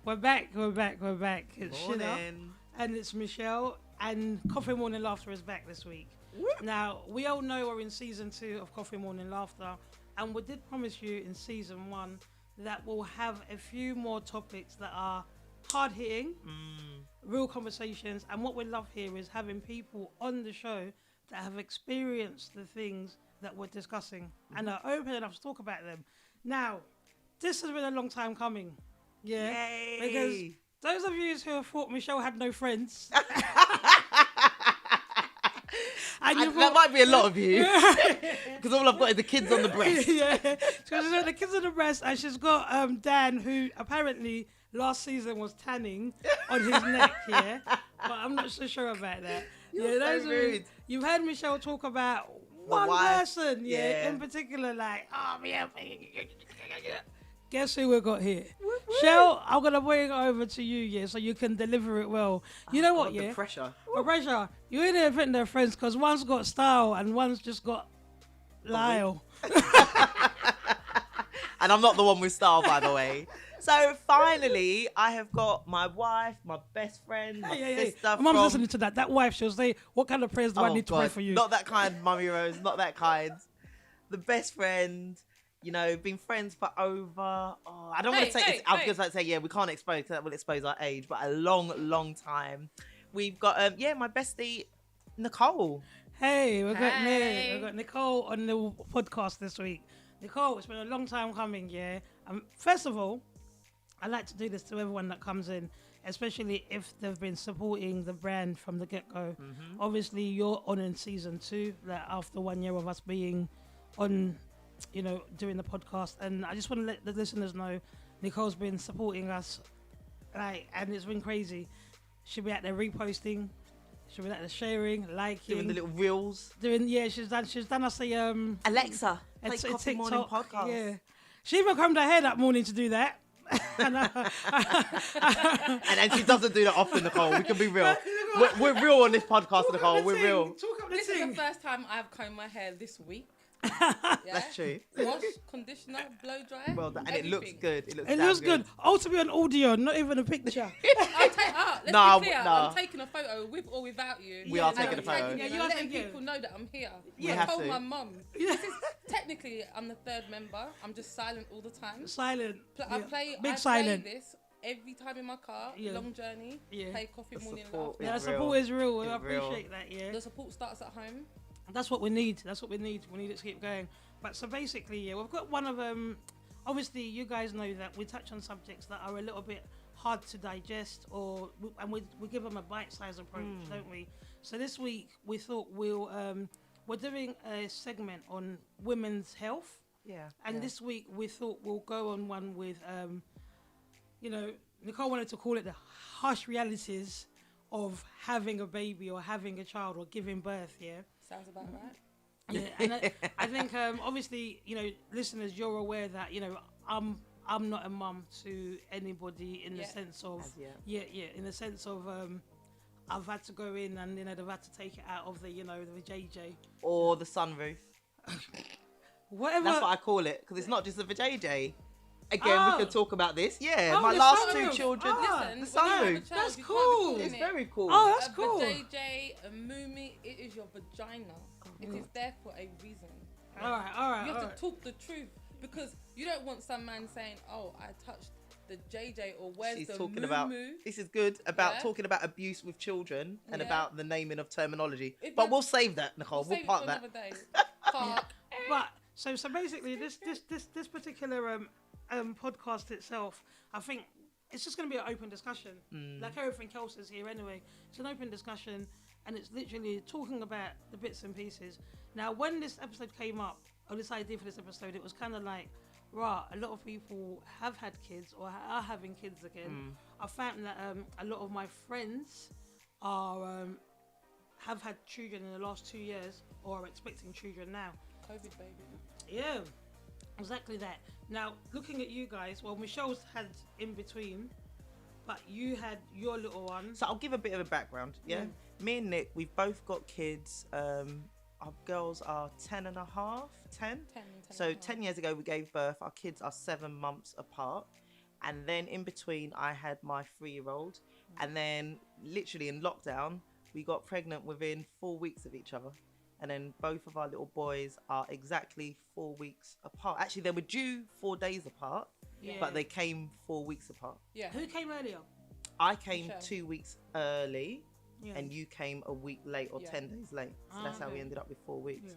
We're back. It's Shida Morning. and it's Michelle, and Coffee Morning Laughter is back this week. Now, we all know we're in season 2 of Coffee Morning Laughter, and we did promise you in season 1 that we'll have a few more topics that are hard-hitting, real conversations, and what we love here is having people on the show that have experienced the things that we're discussing and are open enough to talk about them. Now, this has been a long time coming. Yeah. Yay. Because those of you who have thought Michelle had no friends. That might be a lot of you. Because all I've got is the kids on the breast. Yeah. She's got the kids on the breast, and she's got Dan, who apparently last season was tanning on his neck, yeah. But I'm not so sure about that. You're so rude. You've heard Michelle talk about one person, yeah, in particular, like, oh, yeah. Guess who we got here? Shell, I'm going to bring it over to you, yeah, so you can deliver it well. You know what, yeah? The pressure. The pressure. You ain't even think they're friends because one's got style and one's just got Lyle. And I'm not the one with style, by the way. So finally, I have got my wife, my best friend, my sister. My mum's listening to that. That wife, she'll say, what kind of prayers do I need to pray for you? Not that kind, Mummy Rose, not that kind. The best friend. You know, been friends for over. I don't want to say. I was going to say, yeah, we can't expose because that will expose our age, but a long, long time. We've got, my bestie, Nicole. Hey, we've got Nicole on the podcast this week. Nicole, it's been a long time coming, yeah. First of all, I like to do this to everyone that comes in, especially if they've been supporting the brand from the get-go. Mm-hmm. Obviously, you're on in season 2, like after 1 year of us being on, doing the podcast, and I just want to let the listeners know Nicole's been supporting us, and it's been crazy. She'll be out there reposting, she'll be out there sharing, liking, doing the little reels. She's done us a Alexa, a Coffee Morning podcast. Yeah, she even combed her hair that morning to do that. And she doesn't do that often, Nicole. We can be real. We're real on this podcast, Nicole. We're real. This is the first time I've combed my hair this week. Yeah. That's true. Wash, conditioner, blow dry. Well, and it looks good. It looks good. Oh, to be on audio, not even a picture. Let's be clear. I'm taking a photo with or without you. We are taking a photo. Yeah, you're letting people know that I'm here. Yeah, I told my mum. This is technically I'm the 3rd member. I'm just silent all the time. Silent. I play this every time in my car. Long journey. Play Coffee Morning Laughter. The support is real. I appreciate that. Yeah. The support starts at home. That's what we need. We need it to keep going. But so basically, we've got one of them. Obviously, you guys know that we touch on subjects that are a little bit hard to digest, and we give them a bite-sized approach, don't we? So this week we thought we're doing a segment on women's health. Yeah. And this week we thought we'll go on one with, Nicole wanted to call it the harsh realities of having a baby or having a child or giving birth. Yeah. Sounds about right. Yeah, and I think obviously, listeners, you're aware that I'm not a mum to anybody in the sense of in the sense of I've had to go in and they've had to take it out of the the JJ or the sunroof. Whatever. That's what I call it because it's not just the JJ. Again, we could talk about this. Yeah, my the last sunroof. 2 children. Listen, the sunroof. That's cool. It's very cool. Oh, that's cool. A JJ, a Mumi, it is your vagina. It is there for a reason. All right. You have to talk the truth because you don't want some man saying, "Oh, I touched the JJ," or "Where's She's the talking moo-moo?" about. This is good about talking about abuse with children and about the naming of terminology. But we'll save that, Nicole. We'll park that. Another day. Park. But so basically, this particular podcast itself, I think it's just going to be an open discussion, like everything else is here anyway. It's an open discussion, and it's literally talking about the bits and pieces. Now, when this episode came up, or this idea for this episode, it was kind of like, right, a lot of people have had kids or are having kids again. I found that a lot of my friends are have had children in the last 2 years or are expecting children now. COVID baby. Yeah, exactly that. Now, looking at you guys, well, Michelle's had in between, but you had your little one. So I'll give a bit of a background. Yeah. Me and Nick, we've both got kids. Our girls are 10 and a half, 10. So 10 years ago we gave birth. Our kids are 7 months apart. And then in between, I had my 3-year-old. And then literally in lockdown, we got pregnant within 4 weeks of each other. And then both of our little boys are exactly 4 weeks apart. Actually, they were due 4 days apart, but they came 4 weeks apart. Yeah. Who came earlier? I came Michelle. 2 weeks early, and you came a week late or 10 days late. So that's how we ended up with 4 weeks. Yeah.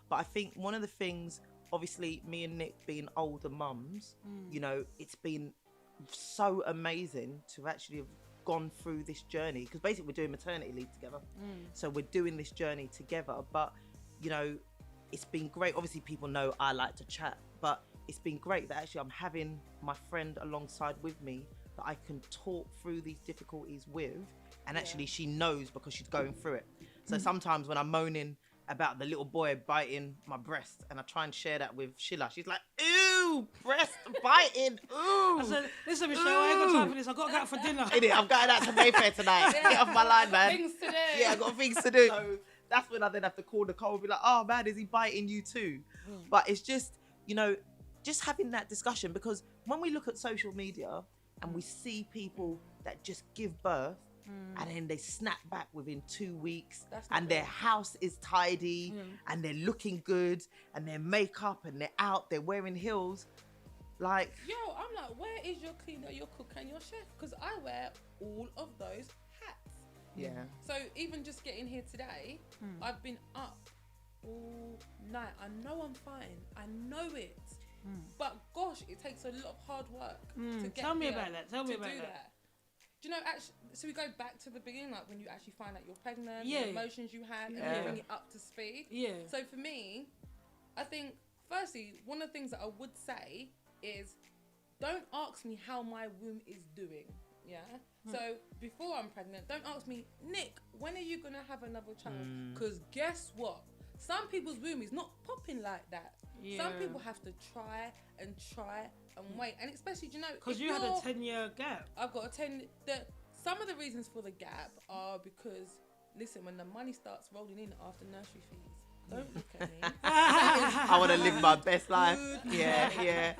But I think one of the things, obviously, me and Nick being older mums, you know, it's been so amazing to actually have gone through this journey, because basically we're doing maternity leave together. So we're doing this journey together. But, you know, it's been great. Obviously, people know I like to chat, but it's been great that actually I'm having my friend alongside with me that I can talk through these difficulties with, and actually she knows because she's going through it. So sometimes when I'm moaning about the little boy biting my breast and I try and share that with Sheila, she's like, ooh, breast biting, ooh. I said, listen, Michelle, I ain't got time for this. I got to go out for dinner. Innit? I'm going out to Mayfair tonight. Get off my line, man. Things to do. Yeah, I got things to do. So that's when I then have to call Nicole and be like, oh man, is he biting you too? But it's just, you know, just having that discussion, because when we look at social media and we see people that just give birth and then they snap back within 2 weeks and their house is tidy and they're looking good and their makeup and they're out, they're wearing heels. Like, Yo, I'm like, where is your cleaner, your cook, and your chef? Because I wear all of those hats. yeah. So even just getting here today, I've been up all night. I know I'm fine. I know it. But gosh, it takes a lot of hard work to get Tell me here about that. Tell me to about do that. Do you know, actually, so we go back to the beginning, like when you actually find out you're pregnant, Yeah. the emotions you had, and Yeah. you bring it up to speed. Yeah. So for me, I think, firstly, one of the things that I would say is, don't ask me how my womb is doing. Yeah. So before I'm pregnant, don't ask me, Nick, when are you gonna have another child? Because guess what? Some people's womb is not popping like that. Yeah. Some people have to try and wait, and especially, you know, Because if you had a you're- 10-year gap. I've got a 10. Some of the reasons for the gap are because, listen, when the money starts rolling in after nursery fees, don't look at me. I want to live my best life. Good. Yeah.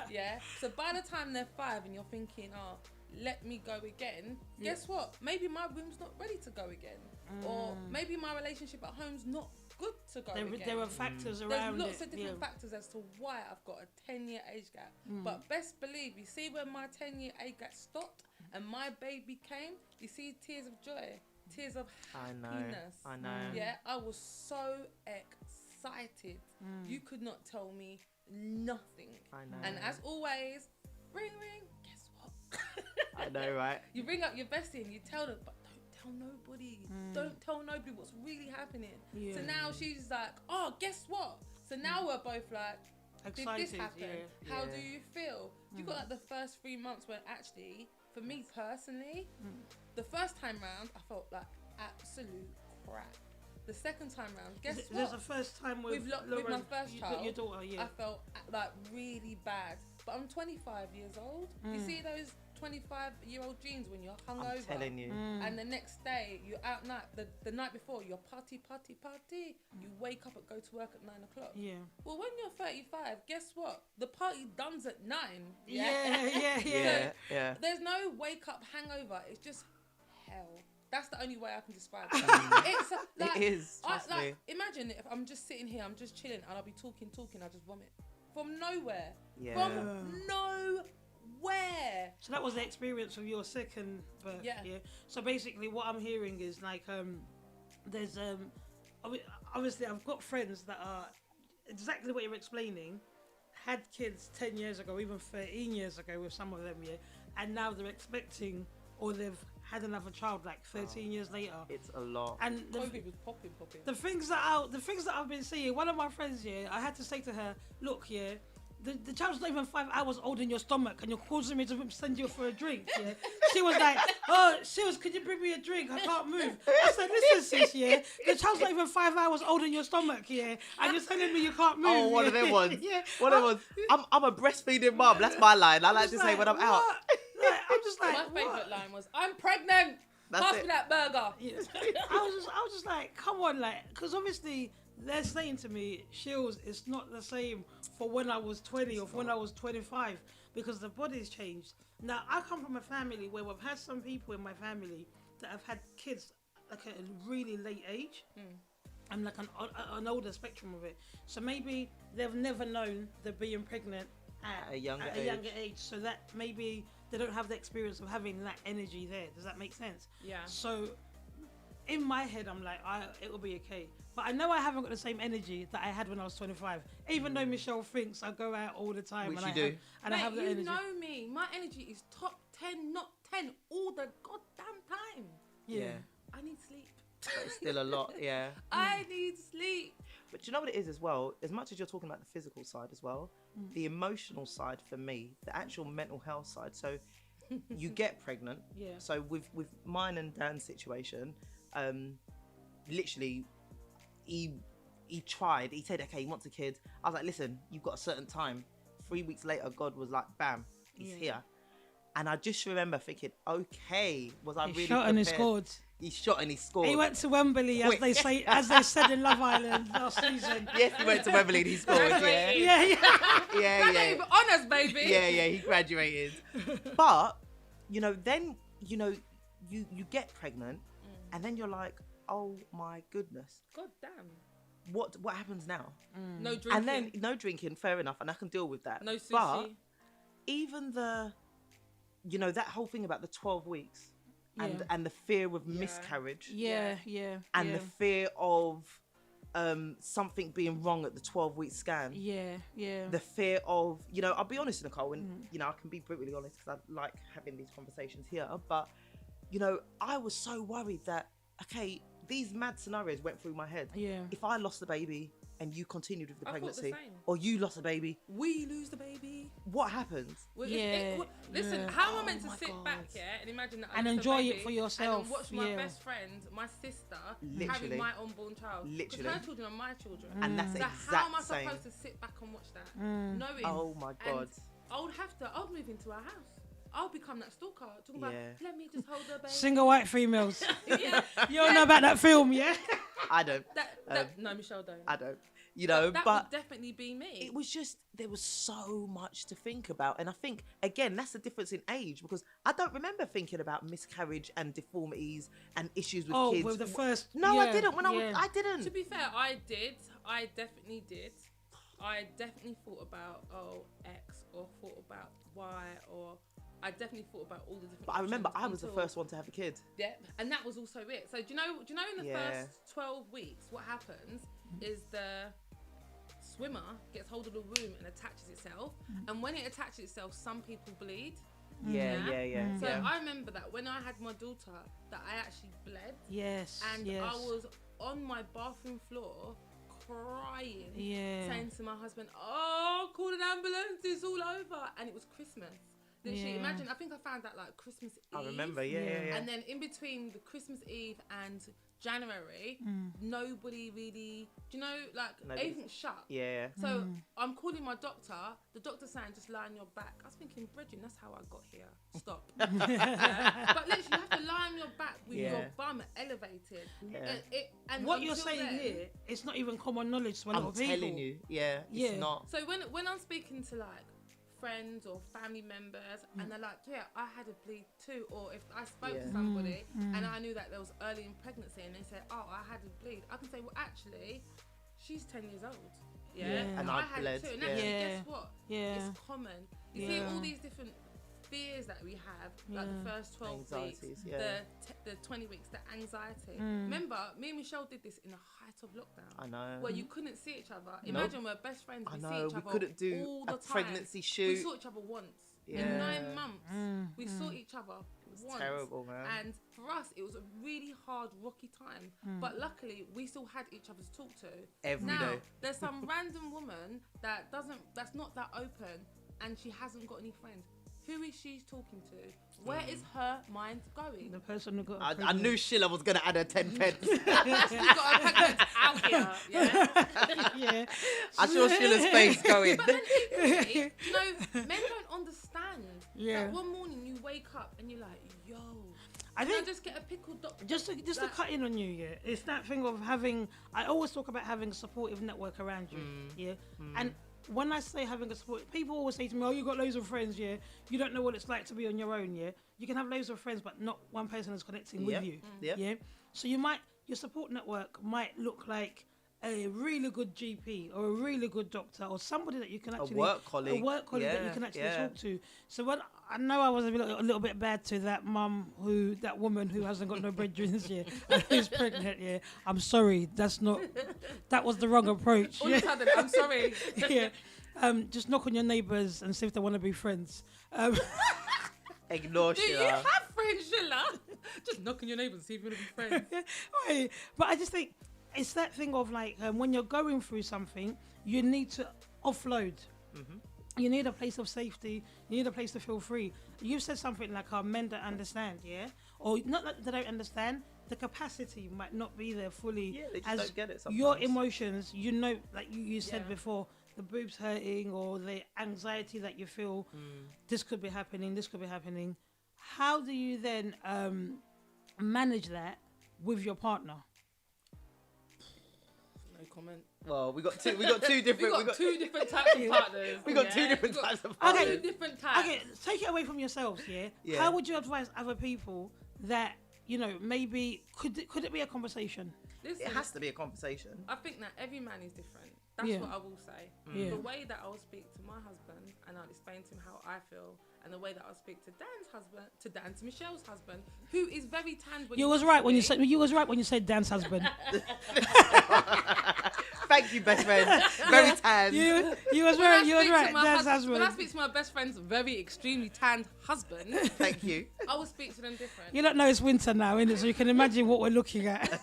Yeah. So by the time they're 5 and you're thinking, oh, let me go again, guess what? Maybe my womb's not ready to go again. Or maybe my relationship at home's not good to go again. There were factors There's around lots it. of different factors as to why I've got a 10-year age gap. But best believe, you see when my 10-year age gap stopped and my baby came, you see tears of joy, tears of happiness. I know. Yeah, I was so excited. You could not tell me nothing. I know. And as always, ring, guess what? I know, right? You ring up your bestie and you tell them, but don't tell nobody. Don't tell nobody what's really happening. Yeah. So now she's like, oh, guess what? So now we're both like, did Excited, this happen? yeah. How Yeah. do you feel? You got like the first 3 months where actually, for me personally, the first time round, I felt like absolute crap. The second time round, guess what? There's a first time with With Lauren, my first child, your daughter, yeah. I felt like really bad. But I'm 25 years old. You see those 25-year-old jeans when you're hungover? I'm telling you. And the next day, you're out night. The night before, you're party. You wake up and go to work at 9 o'clock. Yeah. Well, when you're 35, guess what? The party done's at 9. Yeah. Yeah. There's no wake up hangover. It's just hell. That's the only way I can describe it. It's like, It is, trust me. Imagine if I'm just sitting here, I'm just chilling, and I'll be talking, I just vomit from nowhere. Yeah. From nowhere. So that was the experience of your second birth. Yeah. So basically, what I'm hearing is like, there's obviously I've got friends that are exactly what you're explaining, had kids 10 years ago, even 13 years ago with some of them, and now they're expecting, or they've had another child like 13 years later. It's a lot. And COVID was popping. the things that I've been seeing, one of my friends, I had to say to her, look, the child's not even 5 hours old in your stomach and you're causing me to send you for a drink, She was like, could you bring me a drink? I can't move. I said, listen, sis, the child's not even 5 hours old in your stomach, and you're telling me you can't move. Oh, one of them ones. Yeah. One of them ones. I'm a breastfeeding mum. That's my line. I like to say when I'm out. Like, I'm just like, My favourite line was, I'm pregnant! That's Pass it. me that burger! Yeah. I was just like, come on, like, because obviously they're saying to me, Shields, it's not the same for when I was 20 or for when I was 25 because the body's changed. Now, I come from a family where we've had some people in my family that have had kids like at a really late age. I'm like an older spectrum of it. So maybe they've never known they're being pregnant at a younger age. So that maybe they don't have the experience of having that energy there. Does that make sense? Yeah. So in my head, I'm like, it will be okay. But I know I haven't got the same energy that I had when I was 25. Even though Michelle thinks I go out all the time. Which and you do. I have the energy. You know me. My energy is top 10, not 10, all the goddamn time. Yeah. I need sleep. It's still a lot, yeah. I need sleep. But do you know what it is as well? As much as you're talking about the physical side as well, the emotional side for me, the actual mental health side. So you get pregnant. Yeah. So with mine and Dan's situation, literally, he tried. He said, okay, he wants a kid. I was like, listen, you've got a certain time. 3 weeks later, God was like, bam, he's here. And I just remember thinking, okay, was I really shot prepared? and he scored. He shot and he scored. He went to Wembley, as they said in Love Island last season. Yes, he went to Wembley and he scored. Yeah. But honours, baby. Yeah, he graduated. But then you get pregnant, and then you're like, oh my goodness, God damn. What happens now? No drinking. And then no drinking, fair enough, and I can deal with that. No sushi. But even that whole thing about the 12 weeks. And the fear of miscarriage. And the fear of something being wrong at the 12-week scan. The fear of, I'll be honest, Nicole, and, I can be brutally honest because I like having these conversations here. But, I was so worried that, okay, these mad scenarios went through my head. If I lost the baby and you continued with the pregnancy, or you lost a baby, we lose the baby, what happens? Well, listen, how am I meant to sit back and imagine that and enjoy it for yourself and watch my best friend, my sister, having my unborn child? Because her children are my children, and that's how am I supposed to sit back and watch that, knowing? Oh my God! I'll move into our house. I'll become that stalker. Talking about, let me just hold her baby. Single white females. You don't know about that film, yeah? I don't. No, Michelle don't. I don't. That but would definitely be me. It was just, there was so much to think about. And I think, again, that's the difference in age, because I don't remember thinking about miscarriage and deformities and issues with kids. Oh, with the first... No, I didn't. I didn't. To be fair, I did. I definitely did. I definitely thought about, X, or thought about Y, or... I definitely thought about all the different. But I remember I was the first one to have a kid. Yeah, and that was also it. So do you know in the first 12 weeks, what happens is the swimmer gets hold of the womb and attaches itself, and when it attaches itself, some people bleed. Yeah. So I remember that when I had my daughter, that I actually bled. Yes. And I was on my bathroom floor crying, saying to my husband, "Oh, call an ambulance! It's all over!" And it was Christmas. Literally, imagine, I think I found out like Christmas Eve. I remember, yeah. And then in between the Christmas Eve and January, nobody really, everything's shut. Yeah. So I'm calling my doctor. The doctor's saying, just lie on your back. I was thinking, Bridget, that's how I got here. Stop. But literally, you have to lie on your back with your bum elevated. Yeah. And what you're saying here, it's not even common knowledge to a lot of people. I'm telling you, it's not. So when I'm speaking to friends or family members and they're like, I had a bleed too, or if I spoke to somebody and I knew that there was early in pregnancy and they said, I had a bleed, I can say, well, actually she's 10 years old, and I had bled too, and actually guess what, it's common. You see all these different fears that we have, like the first 12 weeks, the 20 weeks, the anxiety. Remember, me and Michelle did this in the height of lockdown. I know. Where you couldn't see each other. Imagine we're best friends. I see know. each other We couldn't do all the a time. pregnancy shoot. We saw each other once. In 9 months, we saw each other once. Terrible, man. And for us, it was a really hard, rocky time. But luckily, we still had each other to talk to. Every now, day. There's some random woman that's not that open, and she hasn't got any friends. Who is she talking to? Where is her mind going? The person who got I knew Sheila was going to add her 10 pence. She's got her pregnant out here, yeah. I saw Sheila's face going. But then equally, men don't understand. Yeah. Like one morning you wake up and you're like, yo, I Can I think just get a pickled doctor? just to cut in on you, yeah. It's that thing of having. I always talk about having a supportive network around you, yeah. And when I say having a support, people always say to me, "Oh, you got loads of friends, yeah. You don't know what it's like to be on your own, yeah. You can have loads of friends, but not one person is connecting with you, yeah. So your support network might look like a really good GP or a really good doctor or somebody that you can actually a work colleague that you can actually talk to. So when I know I was a little bit bad to that that woman who hasn't got no breadwins yet and who's pregnant, yeah. I'm sorry, that was the wrong approach. All of a sudden, I'm sorry. Yeah. Just knock on your neighbours and see if they want to be friends. Ignore Do Sheila. you have friends, Sheila? Just knock on your neighbours and see if you want to be friends. Right. But I just think it's that thing of like when you're going through something, you need to offload. You need a place of safety. You need a place to feel free. You said something like, men don't understand, yeah? Or not that they don't understand, the capacity might not be there fully. Yeah, they just don't get it sometimes. Your emotions, like you said before, the boobs hurting or the anxiety that you feel, this could be happening. How do you then manage that with your partner? No comment. Well, we got two different. We got two different types of partners. We got two different types of partners. Two different types. Okay, take it away from yourselves, yeah? How would you advise other people that, maybe, could it be a conversation? Listen, It has to be a conversation. I think that every man is different. That's what I will say. Yeah. The way that I will speak to my husband and I'll explain to him how I feel, and the way that I'll speak to Michelle's husband, who is very tanned. You was right when you said Dan's husband. Thank you, best friend. Very tanned. You was right. Dan's husband. When I speak to my best friend's very extremely tanned husband, Thank you. I will speak to them different. You don't know it's winter now, innit? So you can imagine what we're looking at.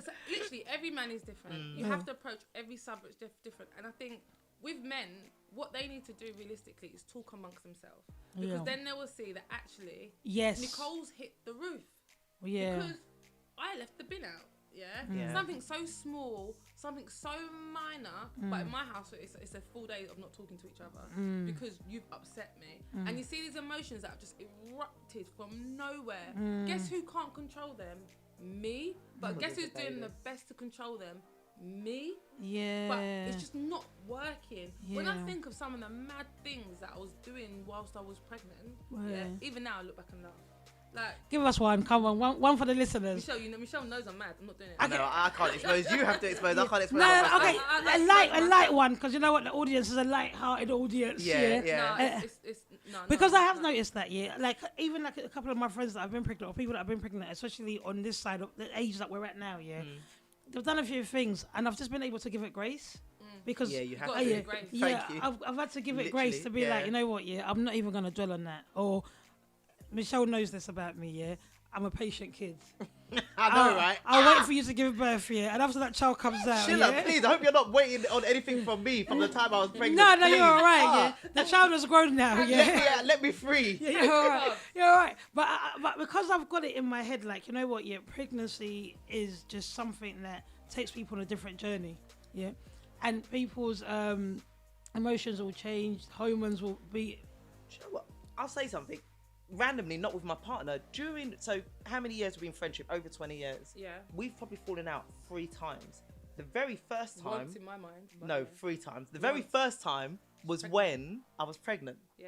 So literally, every man is different. You have to approach every subject different. And I think with men, what they need to do realistically is talk amongst themselves. Because then they will see that actually, Nicole's hit the roof. Yeah. Because I left the bin out. Yeah. Something so small, something so minor, but in my house it's a full day of not talking to each other because you've upset me. And you see these emotions that have just erupted from nowhere. Guess who can't control them? Me. But guess who's doing the best to control them? Me. Yeah. But it's just not working. When I think of some of the mad things that I was doing whilst I was pregnant, even now I look back and laugh. Like, give us one. Come on, one for the listeners. Michelle knows I'm mad. I'm not doing it. Okay. No, I can't expose. You have to expose. I can't expose. No, okay. A light one, because you know what, the audience is a light-hearted audience. Yeah. No, because I have noticed that, like even like a couple of my friends that have been pregnant, or people that have been pregnant, especially on this side of the age that we're at now, they've done a few things, and I've just been able to give it grace. Because you have to give it grace. Thank you. I've had to give it grace to be like, you know what, I'm not even gonna dwell on that. Or Michelle knows this about me, I'm a patient kid. I know, right? I'll wait for you to give birth, and after that child comes out, Sheila, please, I hope you're not waiting on anything from me from the time I was pregnant. No, please. you're all right, The child has grown now, Let me free. Yeah, you're all right. You're all right. But because I've got it in my head, like, you know what, pregnancy is just something that takes people on a different journey, and people's emotions will change, hormones will be... You know what? I'll say something. Randomly, not with my partner, so how many years have we been in friendship? Over 20 years. Yeah. We've probably fallen out 3 times. The very first time... Once in my mind. No, 3 times. The very first time was when I was pregnant. Yeah.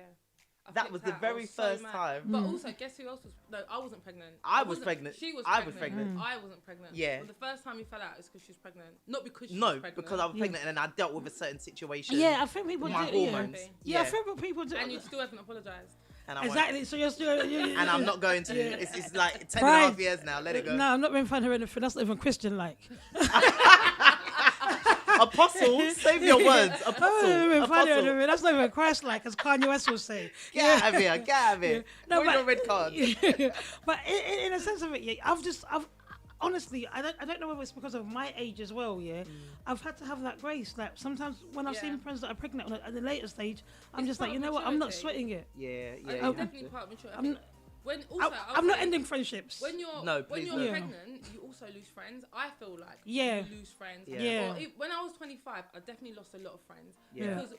That was the very first time. But also, guess who else was... No, I wasn't pregnant. I was pregnant. She was I pregnant. was pregnant. I wasn't pregnant. Yeah. But the first time we fell out is because she was pregnant. Not because she was pregnant. No, because I was pregnant and then I dealt with a certain situation. Yeah, I think people My do. hormones. Yeah, I think what people do. And you still haven't apologised. Exactly. So you're still. And I'm not going to. It's like 10 and a half years now. Let it go. No, I'm not being funny or anything. That's not even Christian-like. Apostle, save your words. Apostle. Apostle. That's not even Christ-like, as Kanye West will say. Get out of here. Get out of here. No, your red card. But in a sense of it, I've honestly, I don't know whether it's because of my age as well, I've had to have that grace. Like, sometimes when I've seen friends that are pregnant at the later stage, I'm just like, you know what, I'm not sweating it. Yeah. I'm definitely part of maturity. I'm not ending friendships. When you're pregnant, you also lose friends. I feel like you lose friends. Yeah. When I was 25, I definitely lost a lot of friends. Yeah. Because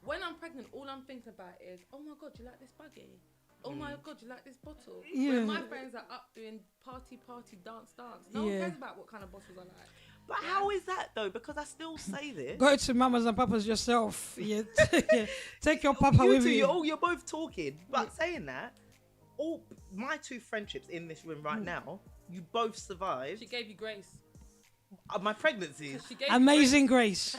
when I'm pregnant, all I'm thinking about is, oh my God, do you like this buggy? oh my God, you like this bottle? Yeah. When my friends are up doing party, dance. No one cares about what kind of bottles I like. But how is that though? Because I still say this. Go to mamas and papas yourself. Yeah. Take your papa with you. You're both talking, but saying that, all my 2 friendships in this room right now, you both survived. She gave you grace. My pregnancies. She gave Amazing grace.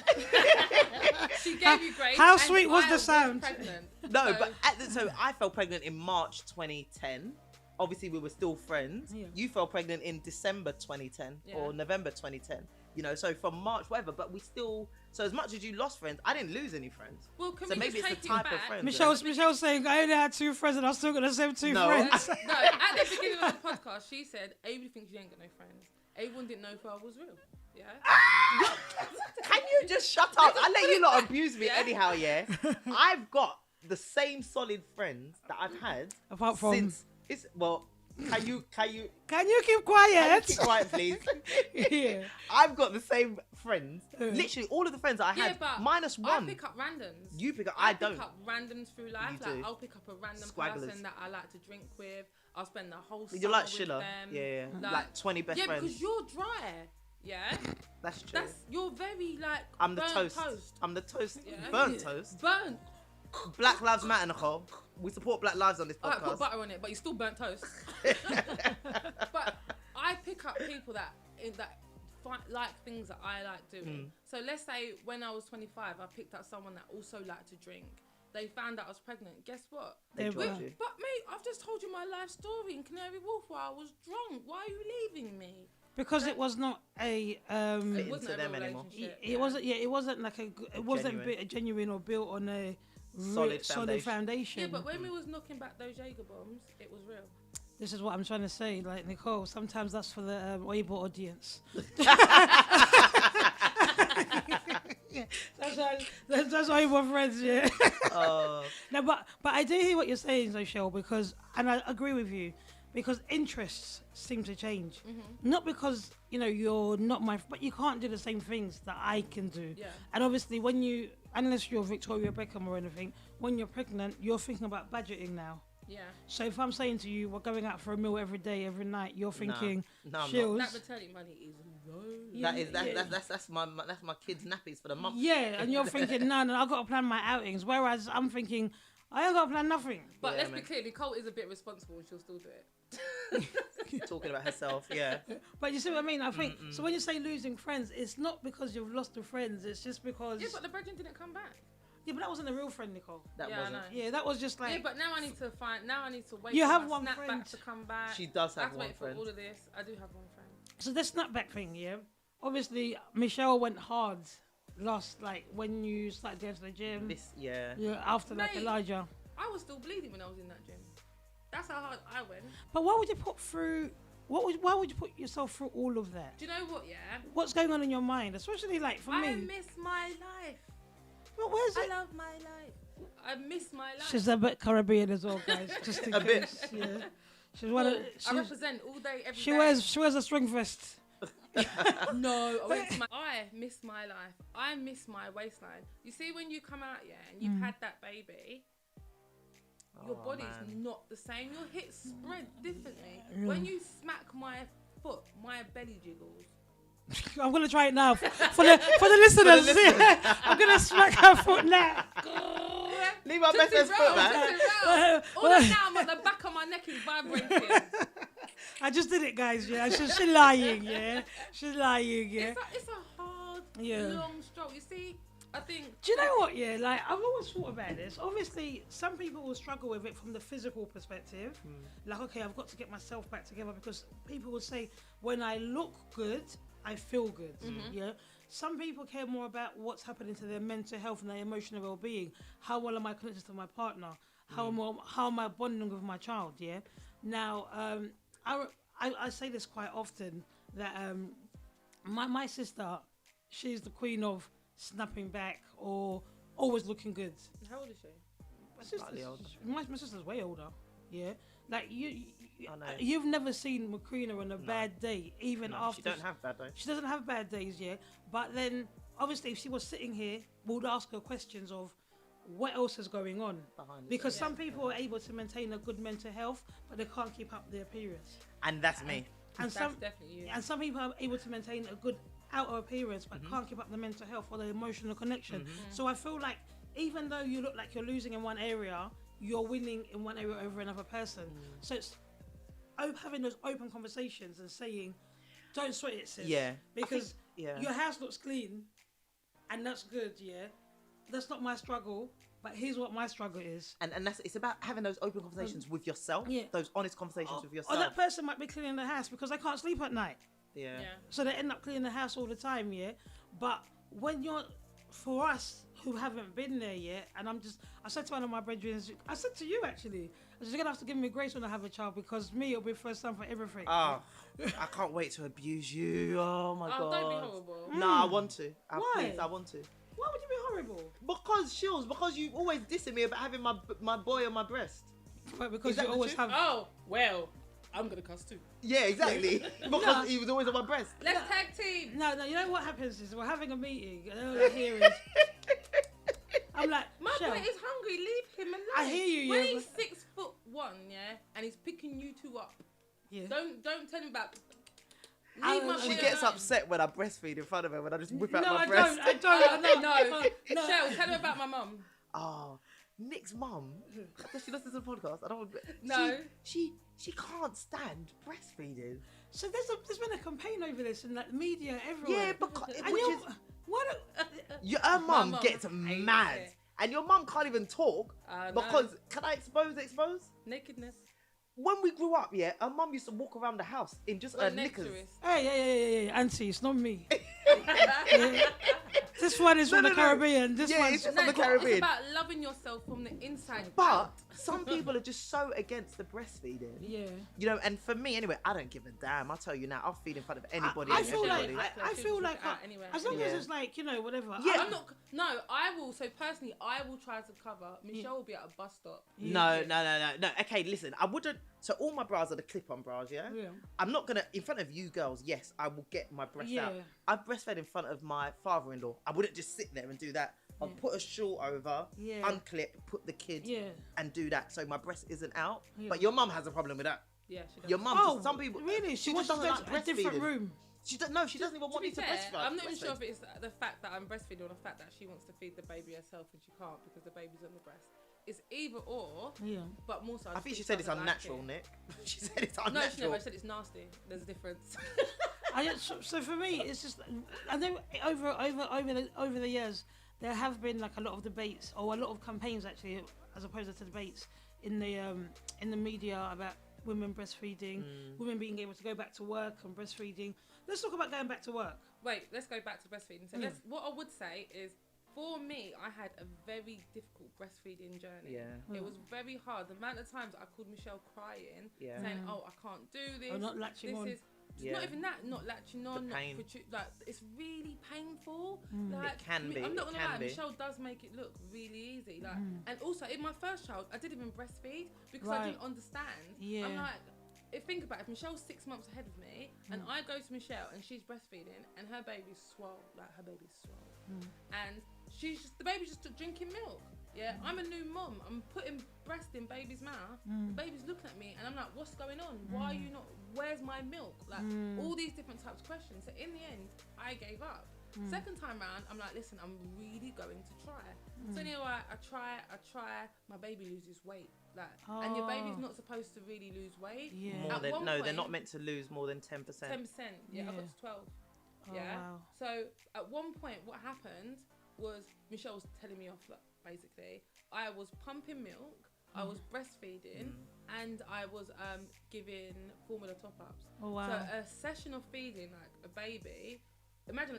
She gave you grace. How and sweet was I the sound? Pregnant. No, So- but so I fell pregnant in March 2010. Obviously, we were still friends. Yeah. You fell pregnant in December 2010 or November 2010. You know, so from March, whatever. But we still. So as much as you lost friends, I didn't lose any friends. Well, can So we maybe just it's the take it type of back? friend. Michelle's saying I only had 2 friends and I still got the same 2 No. friends. No, at the beginning of the podcast, she said, Avery thinks you ain't got no friends. Everyone didn't know if I was real. Yeah. Can you just shut up? I let you lot abuse me Yeah. anyhow. Yeah, I've got the same solid friends that I've had Apart from, since. It's well. Can you can you keep can you quiet? keep quiet, please? Yeah. I've got the same friends. Literally, all of the friends that I Yeah, had, but minus I one. pick up randoms. You pick up. I I don't. pick up randoms through life. You Like do. I'll pick up a random Squagglers. person that I like to drink with. I'll spend the whole summer You're like with Schiller. them. Yeah. Like 20 best yeah, friends. because you're dry. Yeah. That's true. You're very like I'm the burnt toast. toast. I'm the toast. Yeah. Burnt toast. Burnt. Black Lives Matter, Nicole. We support Black Lives on this Alright, put podcast. butter on it, but you're still burnt toast. But I pick up people that like things that I like doing. So let's say when I was 25, I picked up someone that also liked to drink. They found out I was pregnant. Guess what? They They joined were. you. But mate, I've just told you my life story in Canary Wharf where I was drunk. Why are you leaving me? Because it was not a It Fit wasn't into a them real anymore. relationship. it wasn't it wasn't like it wasn't Genuine. a genuine or built on a Solid solid foundation. foundation. Yeah, but when we was knocking back those Jaeger bombs, it was real. This is what I'm trying to say, like Nicole. Sometimes that's for the Weibo audience. Yeah, that's why we're friends. Yeah. No, but I do hear what you're saying, Michelle, because and I agree with you, because interests seem to change. Not because you're not but you can't do the same things that I can do. Yeah. And obviously, unless you're Victoria Beckham or anything, when you're pregnant, you're thinking about budgeting now. Yeah. So if I'm saying to you, we're going out for a meal every day, every night, you're thinking, No, I'm chills. That maternity money is low. That's my kids' nappies for the month. Yeah, and you're thinking, no, I've got to plan my outings. Whereas I'm thinking, I ain't got to plan nothing. But Yeah, let's man. be clear, Nicole is a bit responsible and she'll still do it. Talking about herself, yeah. But you see what I mean? I think, so when you say losing friends, it's not because you've lost the friends, it's just because... Yeah, but the brethren didn't come back. Yeah, but that wasn't a real friend, Nicole. That Yeah, I wasn't. know. Yeah, that was just like... Yeah, but now I need to wait You for have my one snapback friend. to come back. She does I have have to one wait friend. for all of this. I do have one friend. So this snapback thing, yeah? Obviously, Michelle went hard when you started going to the gym. Yeah. Yeah, after Mate. Elijah. I was still bleeding when I was in that gym. That's how hard I went. But why would you why would you put yourself through all of that? Do you know what, yeah? What's going on in your mind? Especially for I me. miss my life. Well, where's I it? love my life. I miss my life. She's a bit Caribbean as well, guys. Just in A bit. case. Yeah. She's one of. I represent all day, every She day. wears a string vest. No, I miss my life. I miss my waistline. You see, when you come out, yeah, and you've had that baby, your body's not the same. Your hips spread differently. When you smack my foot, my belly jiggles. I'm gonna try it now for the listeners. I'm gonna smack her foot now. Leave my best friend's foot, man. All of now, I'm at the back of my neck is vibrating. I just did it, guys. Yeah, she's lying. Yeah, she's lying. Yeah. It's a hard, Yeah. long stroke. You see, I think. Do you know what? Yeah, like I've always thought about this. Obviously, some people will struggle with it from the physical perspective. Like, okay, I've got to get myself back together because people will say, when I look good, I feel good. Yeah. Some people care more about what's happening to their mental health and their emotional well-being. How well am I connected to my partner? How am I bonding with my child? Yeah. Now, I say this quite often that my sister, she's the queen of snapping back or always looking good. How old is she? My sister's way older. Yeah, like I know. you've never seen Macrina on a bad day, even after. She don't have bad days. She doesn't have bad days, yeah. But then, obviously, if she was sitting here, we would ask her questions of, what else is going on. Behind the Because scenes. some people are able to maintain a good mental health, but they can't keep up their appearance. And that's me. And That's some definitely you. and some people are able to maintain a good outer appearance, but can't keep up the mental health or the emotional connection. So I feel like even though you look like you're losing in one area, you're winning in one area over another person. So it's having those open conversations and saying, "Don't sweat it, sis." Yeah. Because Yeah. your house looks clean, and that's good. Yeah, that's not my struggle, but here's what my struggle is. And it's about having those open conversations with yourself. Yeah. Those honest conversations with Or yourself. that person might be cleaning the house because they can't sleep at night. Yeah. Yeah. So they end up cleaning the house all the time, yeah. But when you're, for us who haven't been there yet, and I said to one of my brethren, I said to you actually, I said, you're gonna have to give me grace when I have a child because me, it'll be first time for everything. Oh, I can't wait to abuse you. Oh my god. Don't be horrible. No, I want to. Why? Please, I want to. Why would you be horrible? Because you always dissing me about having my boy on my breast. But because Is that you the always truth? have. Oh, well, I'm going to cuss too. Yeah, exactly. Because he was always on my breast. Let's tag team. No, you know what happens is we're having a meeting and all I hear is, I'm like, My Shell, boy is hungry. Leave him alone. I hear you, When yeah, he's 6'1", yeah, and he's picking you two up. yeah. Don't tell him about. I- Leave my She boy gets alone. upset when I breastfeed in front of her when I just whip out No, my I breast. don't. No, no. Shell, tell him about my mum. Oh, Nick's mum. Does she listen to the podcast? I don't want. No. She can't stand breastfeeding. So there's been a campaign over this in like media everywhere. Yeah, because And which you're, is what? her mum mum gets hates mad, it. and your mum can't even talk I know. because can I expose? Nakedness. When we grew up, yeah, her mum used to walk around the house in just her knickers. Hey, Auntie, it's not me. Yeah. This one is from the Caribbean. This Yeah, one's it's just No, from the it's Caribbean. about loving yourself from the inside But out. some people are just so against the breastfeeding. Yeah. You know, and for me anyway, I don't give a damn. I'll tell you now, I'll feed in front of anybody. I and feel like everybody. I feel like Anywhere. as long as Yeah. it's like whatever. Yeah. I'm not. No, I will. So personally, I will try to cover. Michelle will be at a bus stop. No. Okay, listen, I wouldn't. So all my bras are the clip-on bras, yeah? Yeah. I'm not gonna in front of you girls. Yes, I will get my breast out. Yeah. I've breastfed in front of my father-in-law. I wouldn't just sit there and do that. I'll put a shawl over, Yeah. unclip, put the kid, Yeah. and do that so my breast isn't out. Yeah. But your mum has a problem with that. Yeah, she does. Your mum, Oh, some people really? She wants just to doesn't go like to a different breastfeeding. room. She doesn't. No, she doesn't even To want be me to fair, breastfeed. I'm not even sure if it's the fact that I'm breastfeeding or the fact that she wants to feed the baby herself and she can't because the baby's on the breast. It's either or, Yeah. but more so. I think she said it's unnatural, Nick. She said it's No, unnatural. she never. She said it's nasty. There's a difference. So for me, it's just I know over the years there have been like a lot of debates or a lot of campaigns actually, as opposed to debates in the media about women breastfeeding, women being able to go back to work and breastfeeding. Let's talk about going back to work. Wait, let's go back to breastfeeding. So what I would say is, for me, I had a very difficult breastfeeding journey. Yeah. It was very hard. The amount of times I called Michelle crying, Yeah. saying, "Oh, I can't do this. Or not latching this on. Is Yeah. not even that. Not latching on. The pain. Like it's really painful. Like It can be, I'm not it gonna can lie. be. Michelle does make it look really easy. Like, and also in my first child, I didn't even breastfeed because I Right. didn't understand. Yeah. I'm like. Think about it, if Michelle's 6 months ahead of me and I go to Michelle and she's breastfeeding and her baby's swole, and the baby's just drinking milk. Yeah, I'm a new mom. I'm putting breast in baby's mouth. The baby's looking at me and I'm like, what's going on? Why are you not? Where's my milk? Like all these different types of questions. So in the end, I gave up. Second time round, I'm like, listen, I'm really going to try. So anyway, I try. My baby loses weight, and your baby's not supposed to really lose weight. Yeah. They're not meant to lose more than 10%. 10%. Yeah, I got to 12. Oh, Yeah. wow. So at one point, what happened was Michelle was telling me off. Basically, I was pumping milk, I was breastfeeding, and I was giving formula top-ups. Oh, wow. So a session of feeding like a baby. Imagine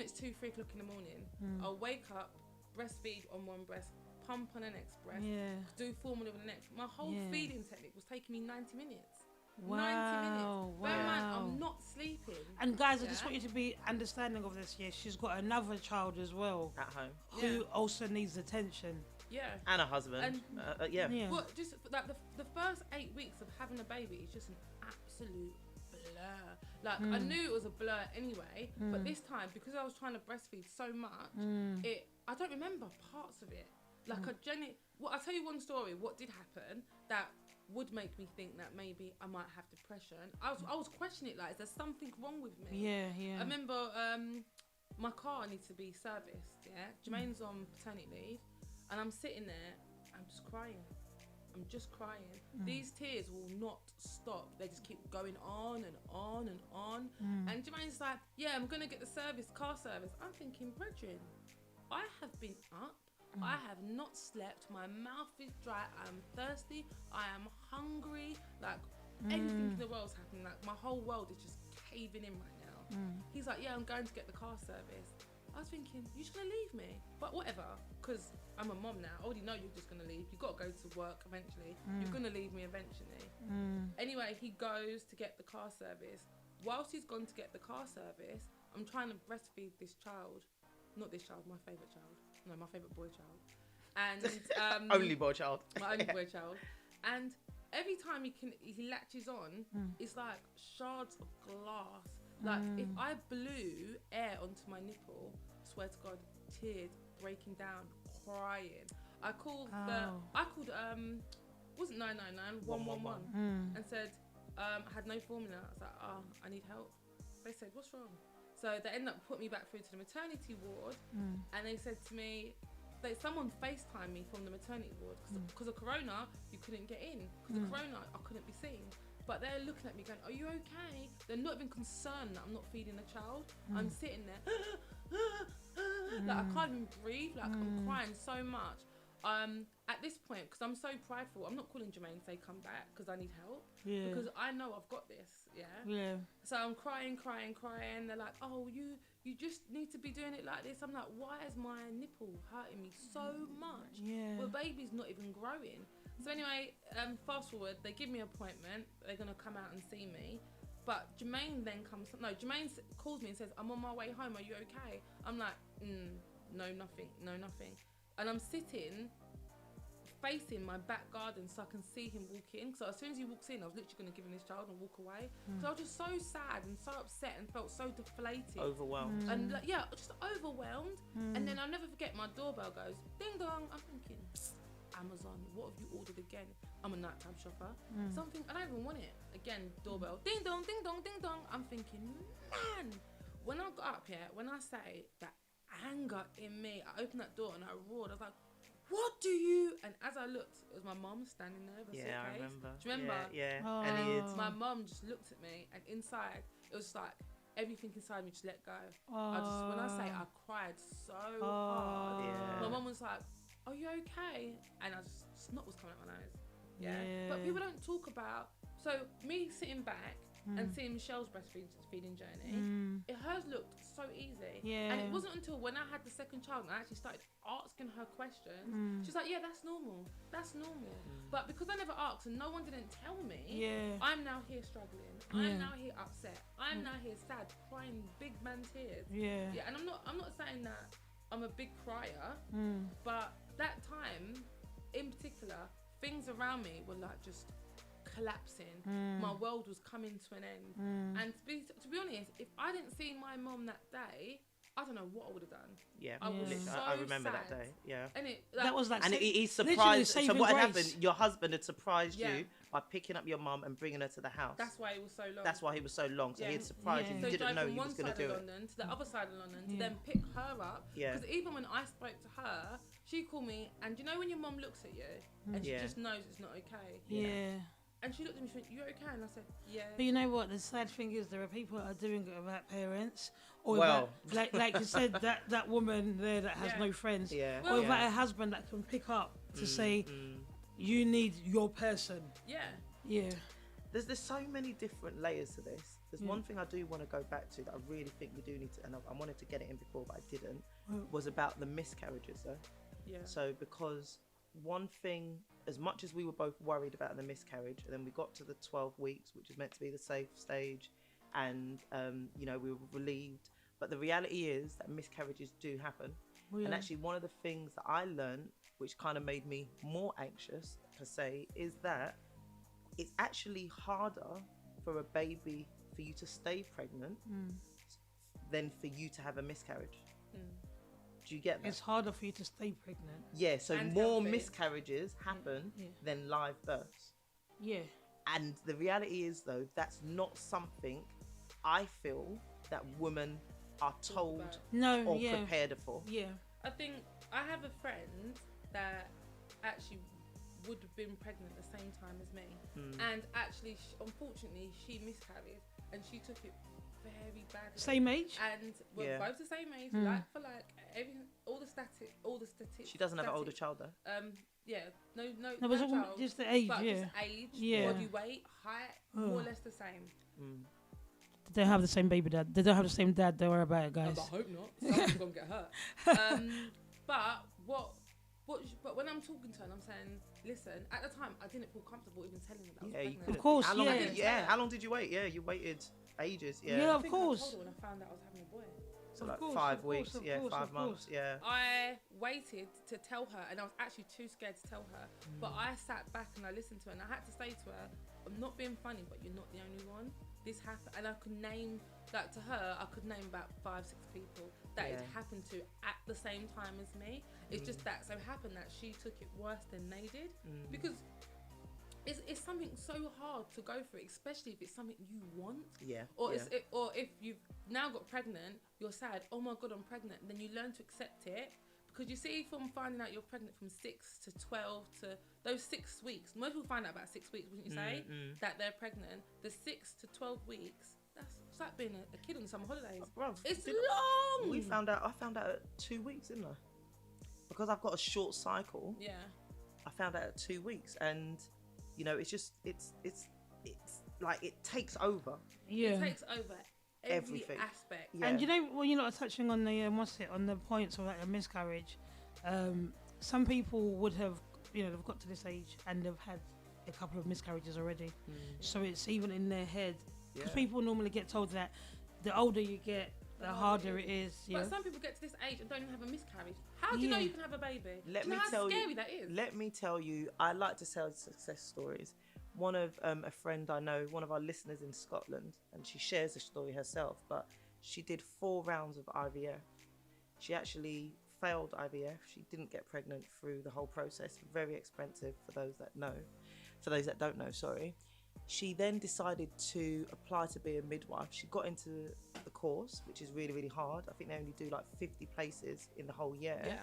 it's 2-3 o'clock in the morning. I'll wake up, breastfeed on one breast, pump on the next breast, Yeah. do formula on the next. My whole Yeah. feeding technique was taking me 90 minutes. Wow. 90 minutes. Bear in mind, Wow. I'm not sleeping. And guys, I just Yeah. want you to be understanding of this. Yeah, she's got another child as well At home. who also needs attention. Yeah. And a husband. Yeah. Yeah. Well, just like the first 8 weeks of having a baby is just an absolute blur. Like I knew it was a blur anyway, but this time because I was trying to breastfeed so much, I don't remember parts of it. Like well, I'll tell you one story. What did happen that would make me think that maybe I might have depression. I was questioning it, like, is there something wrong with me? Yeah. I remember my car needs to be serviced. Yeah, Jermaine's on paternity leave, and I'm sitting there. I'm just crying. These tears will not stop. They just keep going on and on and on. And Jermaine's like, yeah, I'm gonna get the car service. I'm thinking, brethren, I have been up. I have not slept. My mouth is dry. I'm thirsty. I am hungry. Like, anything in the world's happening. Like, my whole world is just caving in right now. He's like, yeah, I'm going to get the car service. I was thinking, you're just going to leave me? But whatever, because I'm a mom now. I already know you're just going to leave. You've got to go to work eventually. You're going to leave me eventually. Anyway, he goes to get the car service. Whilst he's gone to get the car service, I'm trying to breastfeed this child. Not this child, my favourite child. No, my favourite boy child. And only boy child. My only boy child. And every time he latches on, it's like shards of glass. Like, if I blew air onto my nipple, swear to God, tears breaking down, crying. I called wasn't 999, 111, and said, I had no formula. I was like, I need help. They said, what's wrong? So they ended up putting me back through to the maternity ward, and they said to me, someone FaceTimed me from the maternity ward because of Corona, you couldn't get in. Because of Corona, I couldn't be seen. But they're looking at me going, are you okay? They're not even concerned that I'm not feeding a child. I'm sitting there, like, I can't even breathe. Like, I'm crying so much. At this point, because I'm so prideful, I'm not calling Jermaine and say come back because I need help. Yeah. Because I know I've got this. Yeah. So I'm crying. They're like, oh, you just need to be doing it like this. I'm like, why is my nipple hurting me so much? Yeah. Well, baby's not even growing. So anyway, fast forward, they give me an appointment. They're gonna come out and see me. But Jermaine Jermaine calls me and says, I'm on my way home. Are you okay? I'm like, no, nothing. And I'm sitting facing my back garden so I can see him walk in. So as soon as he walks in, I was literally going to give him his child and walk away. So I was just so sad and so upset and felt so deflated. Overwhelmed. And just overwhelmed. And then I'll never forget, my doorbell goes, ding dong. I'm thinking, Amazon, what have you ordered again? I'm a nighttime shopper. Something, I don't even want it. Again, doorbell, ding dong, ding dong, ding dong. I'm thinking, man, when I got up here, when I say that anger in me, I opened that door and I roared. I was like, what do you? And as I looked, it was my mum standing there with a suitcase. I remember. Do you remember? Yeah. Oh. And my mum just looked at me, and inside, it was like everything inside me just let go. When I say I cried so hard, my mum was like, are you okay? And snot was coming out my nose. Yeah. But people don't talk about. So me sitting back and seeing Michelle's breastfeeding journey, hers looked so easy. Yeah. And it wasn't until when I had the second child and I actually started asking her questions, she's like, yeah, that's normal. But because I never asked and no one didn't tell me, I'm now here struggling. I'm now here upset. I'm now here sad, crying big man tears. Yeah. And I'm not saying that I'm a big crier, but that time in particular, things around me were like just collapsing. My world was coming to an end. And to be honest, if I didn't see my mom that day, I don't know what I would have done. Yeah, I was so I remember sad. that day. Yeah, and that was like, and he surprised. So what had happened? Your husband had surprised you by picking up your mum and bringing her to the house. That's why it was so long. That's why he was so long. So he had surprised you. So You didn't know he was going to do it. London to the other side of London to then pick her up. Because even when I spoke to her, she called me, and you know when your mum looks at you and she just knows it's not okay. Yeah. And she looked at me and she went, you okay? And I said, yeah. But you know what? The sad thing is there are people that are doing it without parents. Or without, like you said, that woman there that has no friends. Yeah. Or without a husband that can pick up to say, you need your person. Yeah. Yeah. There's so many different layers to this. There's one thing I do want to go back to that I really think we do need to, and I wanted to get it in before, but I didn't, was about the miscarriages though. Yeah. So because one thing, as much as we were both worried about the miscarriage, and then we got to the 12 weeks, which is meant to be the safe stage, and we were relieved, but the reality is that miscarriages do happen. And actually one of the things that I learned, which kind of made me more anxious per se, is that it's actually harder for a baby for you to stay pregnant than for you to have a miscarriage. Do Do you get that? It's harder for you to stay pregnant. Yeah, so And more healthy. miscarriages happen than live births. Yeah. And the reality is, though, that's not something I feel that women are told about. or Yeah. prepared for. Yeah. I think I have a friend that actually would have been pregnant at the same time as me, and actually, unfortunately, she miscarried, and she took it very badly. Same age? And we're both the same age, like for like, everything, all the statistics. She doesn't have an older child, though. Yeah, no, No, we're talking child, just the age, but yeah. just age, Yeah. body weight, height, more or less the same. They don't have the same baby dad. They don't have the same dad. Don't worry about it, guys. I hope not. Someone's gonna get hurt. But when I'm talking to her and I'm saying, listen, at the time I didn't feel comfortable even telling her that I was Yeah, you pregnant. could. Of course, how long yeah. Did, yeah. How long did you wait? Yeah, you waited ages. Yeah. Yeah, I of think course. I told her when I found out I was having a boy. So Of like course, 5 of weeks. course, of Yeah, course, 5 of months. course. Yeah. I waited to tell her, and I was actually too scared to tell her. But I sat back and I listened to her, and I had to say to her, I'm not being funny, but you're not the only one. This happened, and I could name, like to her, I could name about 5-6 people that it happened to at the same time as me. It's just that so happened that she took it worse than they did, because it's something so hard to go through, especially if it's something you want. Yeah. Or yeah. or if you've now got pregnant, you're sad. Oh my God, I'm pregnant. And then you learn to accept it, because you see, from finding out you're pregnant from 6 to 12 to those 6 weeks. Most people find out about 6 weeks, wouldn't you say, that they're pregnant? The 6 to 12 weeks. It's like being a kid on summer holidays. Bruv, It's long. I found out at 2 weeks, didn't I? Because I've got a short cycle. Yeah. I found out at 2 weeks, and you know, it's like it takes over. Yeah. It takes over every Everything. aspect. Yeah. And you know, when you're not touching on the on the points of like a miscarriage, some people would have, they've got to this age and they've had a couple of miscarriages already. So it's even in their head, because people normally get told that the older you get, the harder it is. Yeah. But some people get to this age and don't even have a miscarriage. How do you know you can have a baby? Let do you me know how tell scary you. that is? Let me tell you. I like to tell success stories. One of a friend I know, one of our listeners in Scotland, and she shares the story herself. But she did 4 rounds of IVF. She actually failed IVF. She didn't get pregnant through the whole process. Very expensive for those that know. For those that don't know, sorry. She then decided to apply to be a midwife. She got into the course, which is really, really hard. I think they only do like 50 places in the whole year. Yeah.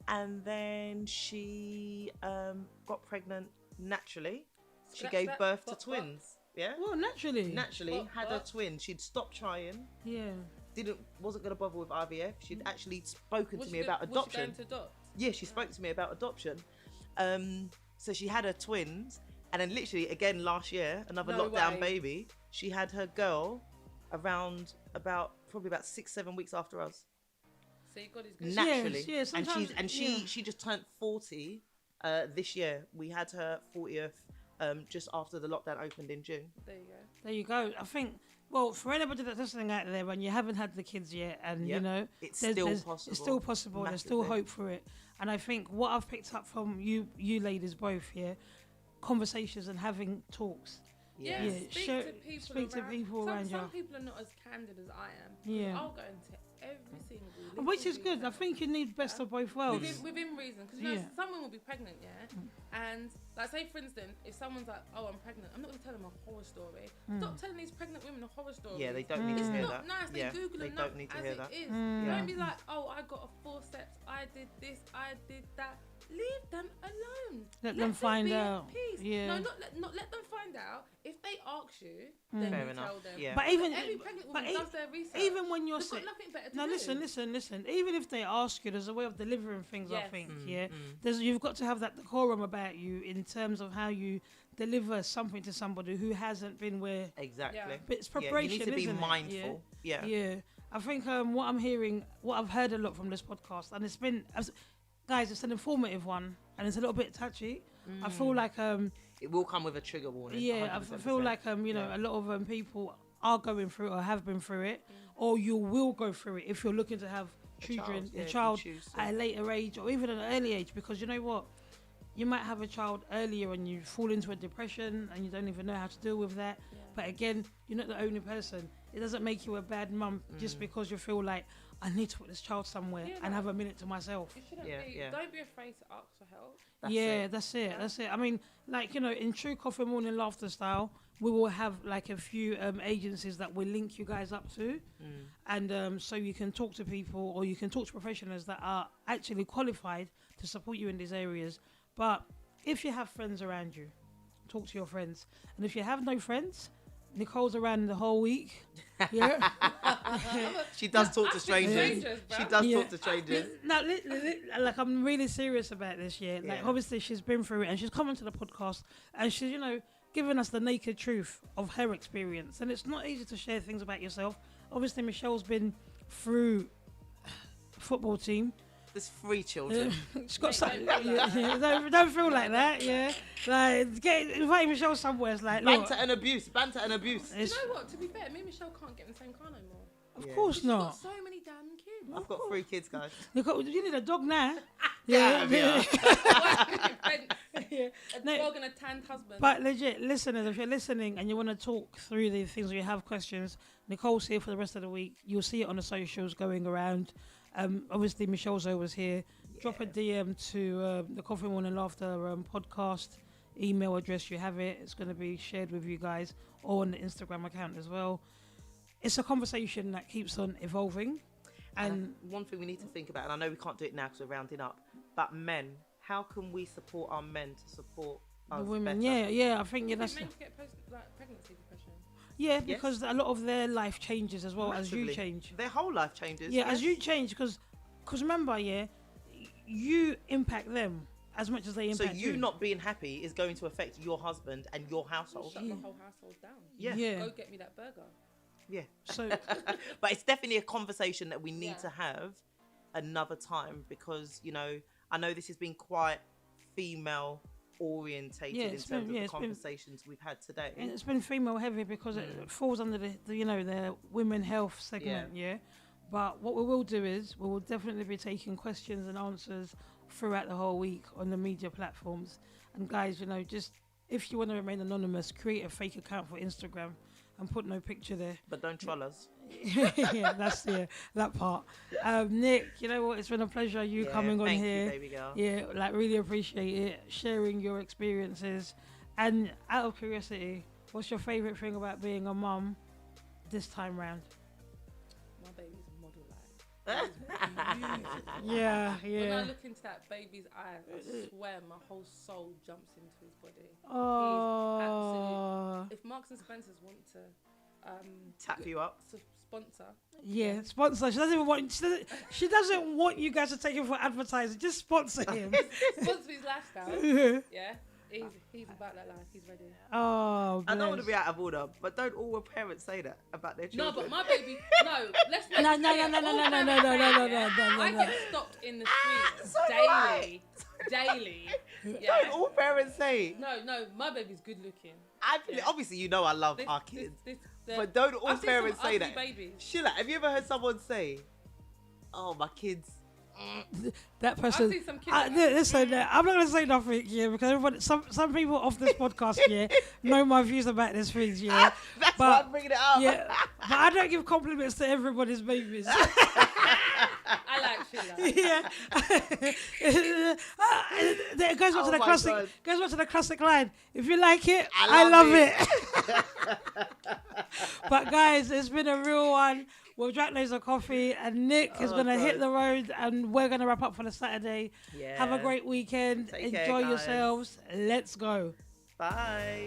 And then she got pregnant naturally. She Scratch gave that, birth to but- twins. Yeah. Well, naturally. Naturally had a but- twin. She'd stopped trying. Yeah. Wasn't gonna bother with IVF. She'd actually spoken to me Was about she going adoption. to adopt? Yeah, she spoke to me about adoption. So she had her twins, and then literally again last year, another No lockdown way. baby. She had her girl around probably about 6-7 weeks after us. See, God is good. Naturally, Yeah, sometimes- she just turned 40 this year. We had her 40th just after the lockdown opened in June. There you go. There you go. I think, well, for anybody that's listening out there, when you haven't had the kids yet, and It's there's- still there's- possible. It's still possible. There's still Massively. hope for it. And I think what I've picked up from you ladies both here, conversations and having talks. Yeah, Yeah, speak show- to people speak to around. people around some you. people are not as candid as I am. Yeah. I'll go into every single Which little is good. I detail. think you need best of both worlds. Within reason, because Yeah. someone will be pregnant, and like say for instance, if someone's like, "Oh, I'm pregnant," I'm not going to tell them a horror story. Stop telling these pregnant women a horror story. Yeah, they don't need to It's hear not that. nice. They Yeah, Google they enough don't need to as hear it that. is. Yeah. Don't be like, "Oh, I got a forceps. I did this. I did that." Leave them alone. Let them be find at out. peace. Yeah. No, not let them find out. If they ask you, then Fair you enough. tell them. Yeah. But even Every pregnant but woman does their research. even when you're They've got sick. nothing better to No, do. listen. Even if they ask you, there's a way of delivering things. I Yes. think, you've got to have that decorum about you in terms of how you deliver something to somebody who hasn't been where. Exactly. Yeah. But it's Yeah, preparation. you need to be isn't it? mindful. Yeah. Yeah. I think what I'm hearing, what I've heard a lot from this podcast, and it's been, guys, it's an informative one, and it's a little bit touchy. I feel like It will come with a trigger warning. yeah, I 100%. feel like a lot of people are going through or have been through it, or you will go through it if you're looking to have children, yeah, a if you child choose to. at a later age or even at an early age, because you know what, you might have a child earlier and you fall into a depression and you don't even know how to deal with that. But again, you're not the only person. it doesn't make you a bad mum just because you feel like I need to put this child somewhere and have a minute to myself. You shouldn't be. Yeah. Don't be afraid to ask for help. That's it. I mean, like, you know, in true Coffee Morning Laughter style, we will have like a few agencies that will link you guys up to, and so you can talk to people or you can talk to professionals that are actually qualified to support you in these areas. But if you have friends around you, talk to your friends, and if you have no friends, Nicole's around the whole week. Yeah. She does talk to strangers. She does talk to strangers. Now, like, I'm really serious about this. Yeah. Like, obviously, she's been through it, and she's come onto the podcast, and she's, you know, giving us the naked truth of her experience. And it's not easy to share things about yourself. Obviously, Michelle's been through football team. There's 3 children. She's got something. Don't feel like that. Yeah. Like, invite Michelle somewhere. It's like, Banter and abuse. Do you know what? To be fair, me and Michelle can't get in the same car no more. Of course She's not. got so many damn kids. I've got 3 kids, guys. You need a dog now. Yeah. A dog and a tanned husband. But legit, listeners, if you're listening and you want to talk through these things or you have questions, Nicole's here for the rest of the week. You'll see it on the socials going around. Obviously, Michelle's always here. Drop a DM to the Coffee Morning Laughter podcast email address. You have it. It's going to be shared with you guys or on the Instagram account as well. It's a conversation that keeps on evolving. And one thing we need to think about, and I know we can't do it now because we're rounding up, but men, how can we support our men to support us the women, better? I think that's men get pregnancy depression. Yeah, because a lot of their life changes as well as you change. Their whole life changes. Yeah, as you change, because remember, you impact them as much as they impact you. So you not being happy is going to affect your husband and your household. Shut the whole household down. Yeah. Go get me that burger. Yeah. So, but it's definitely a conversation that we need to have another time because, you know, I know this has been quite female orientated in terms of the conversations we've had today. And it's been female heavy because it falls under the women health segment, But what we will do is we will definitely be taking questions and answers throughout the whole week on the media platforms. And guys, you know, just if you want to remain anonymous, create a fake account for Instagram and put no picture there. But don't troll us. That's that part. Nick, you know what? It's been a pleasure you coming on here. Thank you, baby girl. Yeah, like really appreciate it. Sharing your experiences. And out of curiosity, what's your favourite thing about being a mum this time round? My baby's model-like. Yeah. When I look into that baby's eyes, I swear my whole soul jumps into his body. Oh. If Marks and Spencer's want to tap you up, sponsor. Yeah, sponsor. She doesn't want you guys to take him for advertising. Just sponsor him. Sponsor his lifestyle. Yeah. He's about that life. He's ready. Oh, I don't want to be out of order, but don't all parents say that about their children? No, but my baby. No, let's No. I get stopped in the streets daily. Yeah. Don't all parents say? No, my baby's good looking. Obviously, you know I love our kids, but don't all parents say that? Babies. Sheila, have you ever heard someone say, "Oh, my kids"? That person. I see some kids. Listen, I'm not gonna say nothing because some people off this podcast know my views about these things. That's why I'm bringing it up. Yeah, but I don't give compliments to everybody's babies. I like Sheila. It goes back to the classic. God. Goes back to the classic line. If you like it, I love it. But guys, it's been a real one. We've drank loads of coffee, and Nick is going to hit the road, and we're going to wrap up for the Saturday. Yeah. Have a great weekend. Enjoy yourselves. Let's go. Bye.